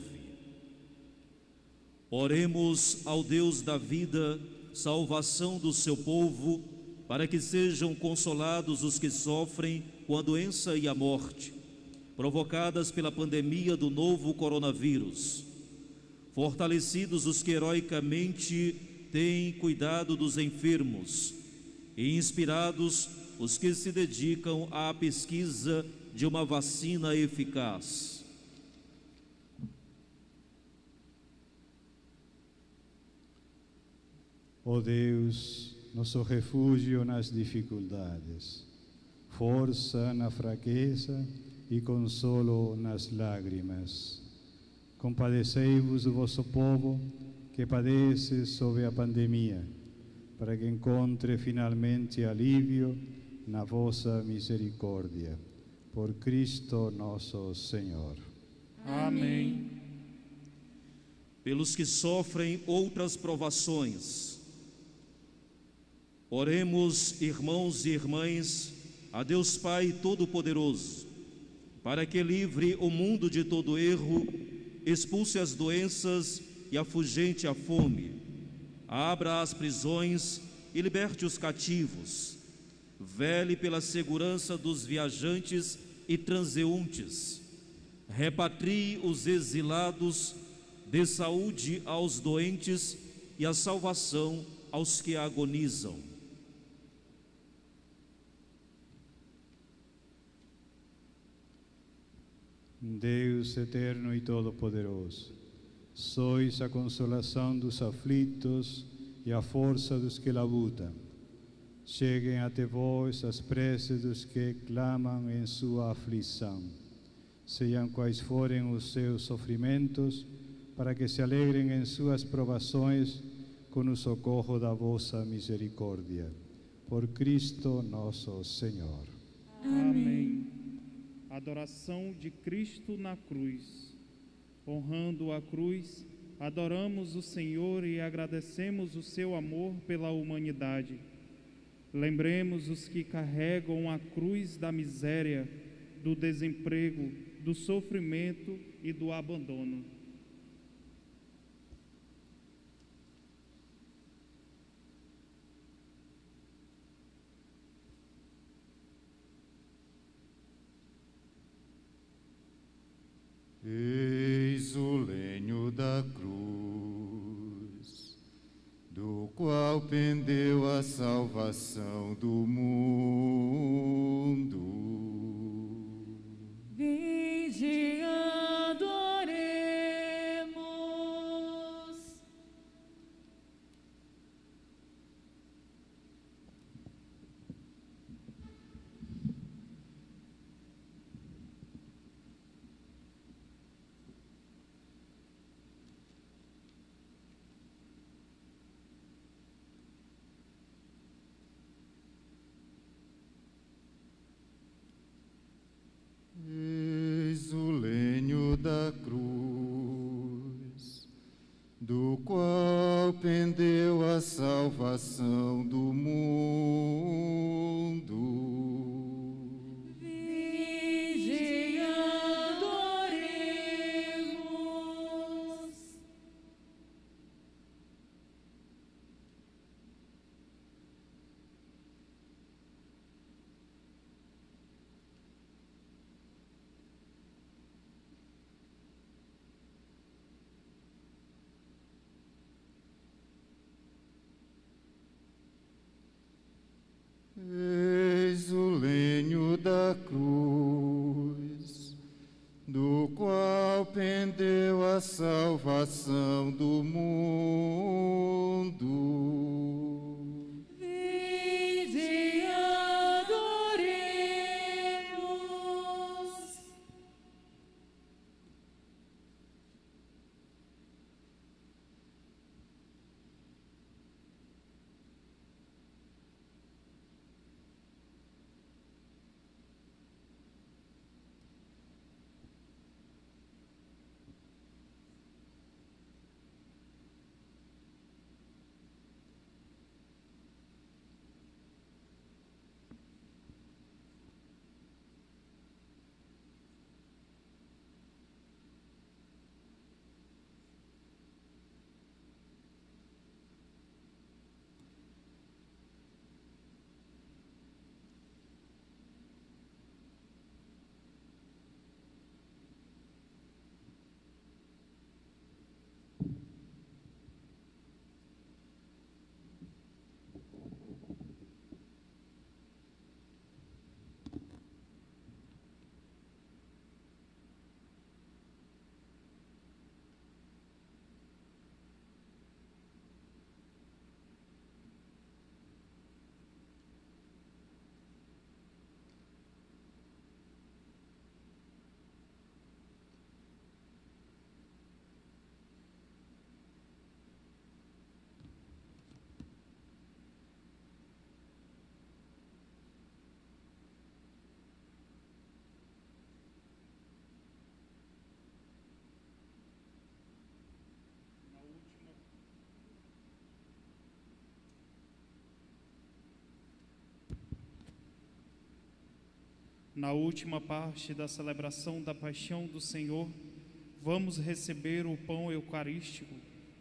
oremos ao Deus da vida, salvação do seu povo, para que sejam consolados os que sofrem com a doença e a morte, provocadas pela pandemia do novo coronavírus, fortalecidos os que heroicamente têm cuidado dos enfermos e inspirados os que se dedicam à pesquisa de uma vacina eficaz. Ó Deus, nosso refúgio nas dificuldades, força na fraqueza e consolo nas lágrimas. Compadecei-vos do vosso povo que padece sob a pandemia, para que encontre finalmente alívio na vossa misericórdia. Por Cristo nosso Senhor. Amém. Pelos que sofrem outras provações, oremos, irmãos e irmãs, a Deus Pai Todo-Poderoso, para que livre o mundo de todo erro, expulse as doenças e afugente a fome, abra as prisões e liberte os cativos, vele pela segurança dos viajantes e transeuntes, repatrie os exilados, dê saúde aos doentes e a salvação aos que agonizam. Deus eterno e todo-poderoso, sois a consolação dos aflitos e a força dos que labutam. Cheguem até vós as preces dos que clamam em sua aflição. Sejam quais forem os seus sofrimentos, para que se alegrem em suas provações com o socorro da vossa misericórdia. Por Cristo nosso Senhor. Amém. Adoração de Cristo na cruz. Honrando a cruz, adoramos o Senhor e agradecemos o seu amor pela humanidade. Lembremos os que carregam a cruz da miséria, do desemprego, do sofrimento e do abandono. Eis o lenho da cruz, do qual pendeu a salvação do mundo. Vinde, adoremos. Eis o lenho da cruz, do qual pendeu a salvação do mundo. Vinde, adoremos. Eis o lenho da cruz, do qual pendeu a salvação do mundo. Vinde, adoremos. Na última parte da celebração da paixão do Senhor, vamos receber o pão eucarístico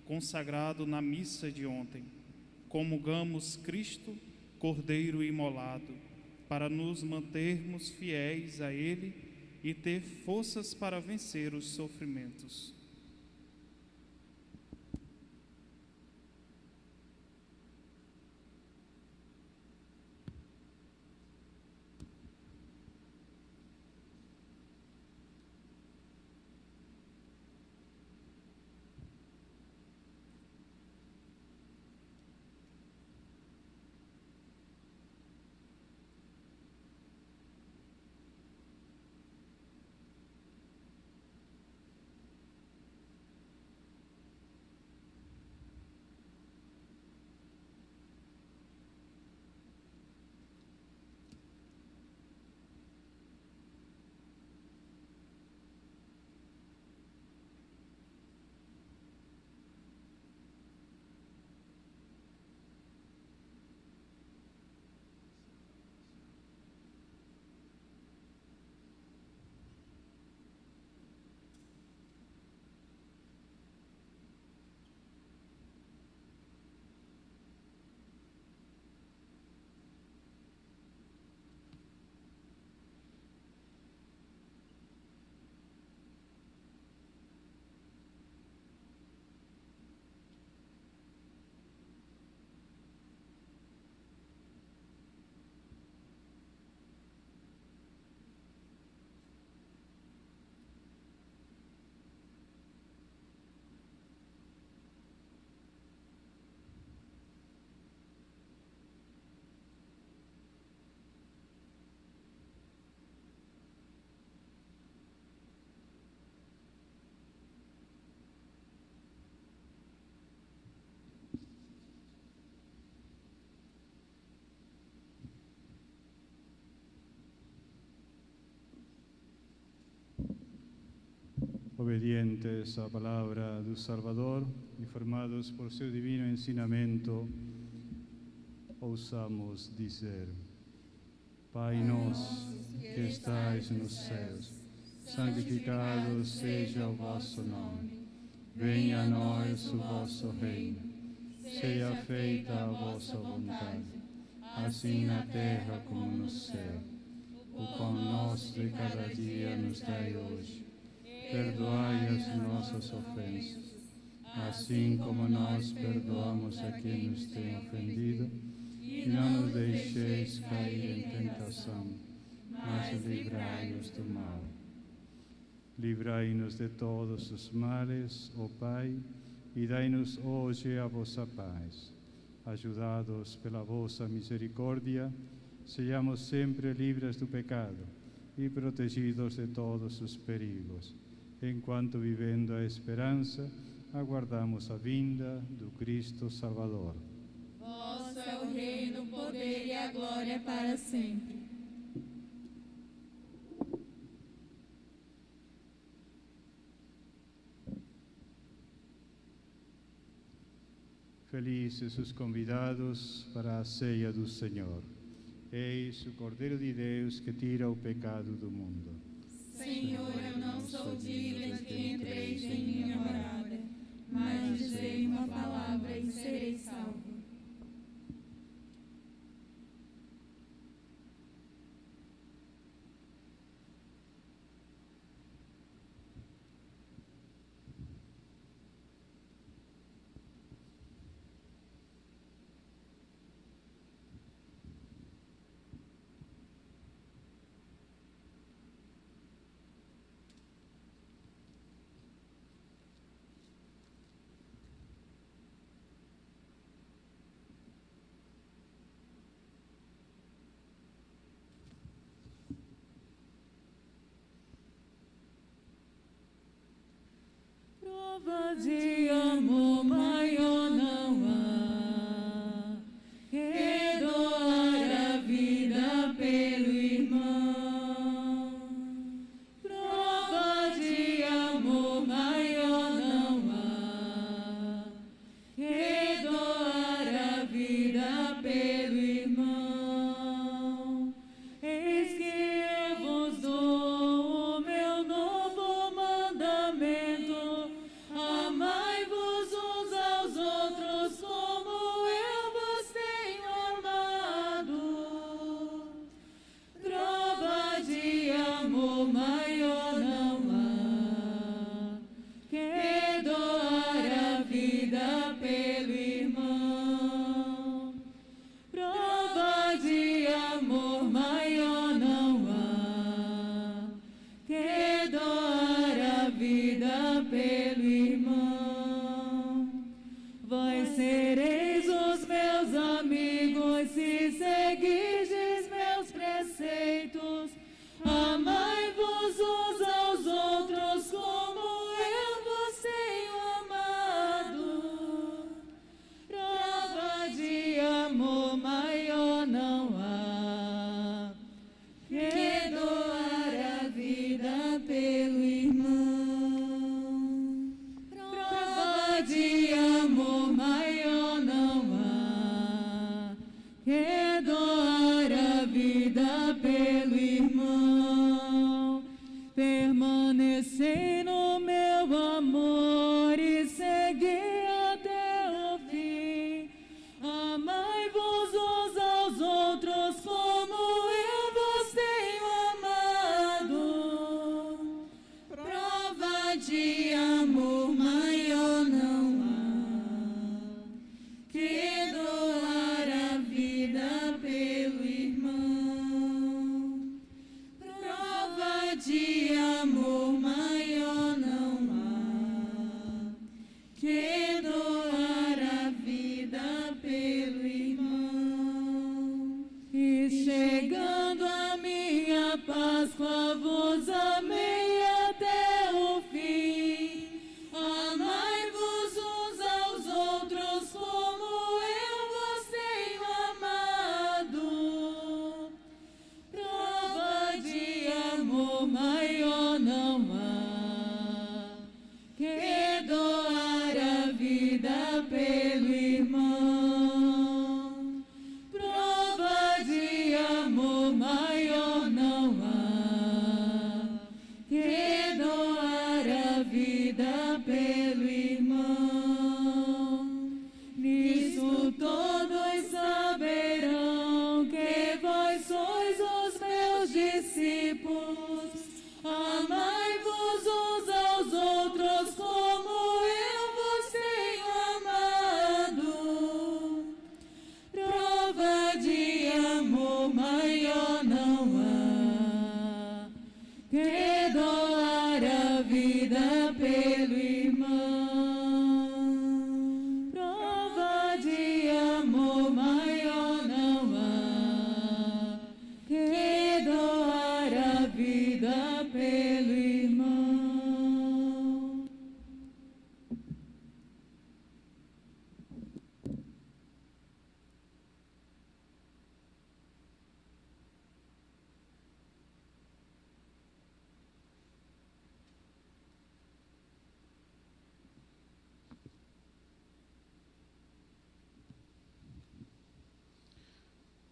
consagrado na missa de ontem. Comungamos Cristo, Cordeiro imolado, para nos mantermos fiéis a Ele e ter forças para vencer os sofrimentos. Obedientes à palavra do Salvador, informados por seu divino ensinamento, ouçamos dizer: Pai nosso, que estais nos céus, santificado seja o vosso nome. Venha a nós o vosso reino. Seja feita a vossa vontade, assim na terra como no céu. O pão nosso de cada dia nos dai hoje. Perdoai as nossas ofensas, assim como nós perdoamos a quem nos tem ofendido, e não nos deixeis cair em tentação, mas livrai-nos do mal. Livrai-nos de todos os males, ó Pai, e dai-nos hoje a vossa paz. Ajudados pela vossa misericórdia, sejamos sempre livres do pecado e protegidos de todos os perigos, enquanto, vivendo a esperança, aguardamos a vinda do Cristo Salvador. Vosso é o reino, o poder e a glória para sempre. Felizes os convidados para a ceia do Senhor. Eis o Cordeiro de Deus que tira o pecado do mundo. Senhor, eu não sou digna de que entreis em minha morada, mas dizei uma palavra e serei salvo. de amor maior não há que doar a vida pelo irmão. Vós sereis os meus amigos se seguirdes meus preceitos. Amai-vos uns aos outros como eu vos tenho amado. Prova de amor maior não há que doar a vida pelo irmão. Prova de amor maior não há que doar a vida pelo irmão. Permanecei no meu amor e segui até o fim. Amai-vos uns aos outros como eu vos tenho amado. Prova de amor maior não há que doar a vida pelo irmão. Prova de amor maior não há que doar a vida pelo irmão. E chegando a minha Páscoa vos amei até o fim. Amai-vos uns aos outros como eu vos tenho amado. Prova de amor maior não há que doar a vida pelo irmão. Prova de amor maior não há que doar a vida pelo irmão. Nisso todos saberão que vós sois os meus discípulos. Amai-vos uns aos outros como eu vos tenho amado. Prova de amor maior não há que doar a vida pelo irmão. Prova de amor maior não há que doar a vida pelo irmão.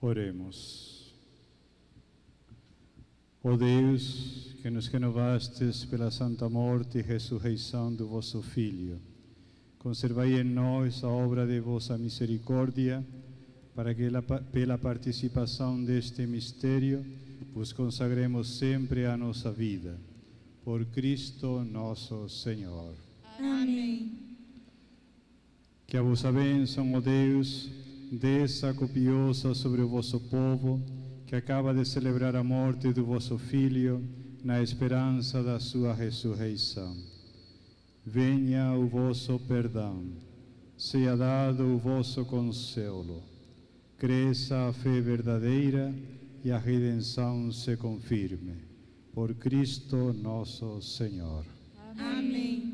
Oremos. Ó Deus, que nos renovastes pela santa morte e ressurreição do vosso Filho, conservai em nós a obra de vossa misericórdia, para que pela participação deste mistério vos consagremos sempre a nossa vida. Por Cristo nosso Senhor. Amém. Que a vossa bênção, ó Deus, desça copiosa sobre o vosso povo, que acaba de celebrar a morte do vosso Filho, na esperança da sua ressurreição. Venha o vosso perdão, seja dado o vosso consolo, cresça a fé verdadeira e a redenção se confirme. Por Cristo nosso Senhor. Amém.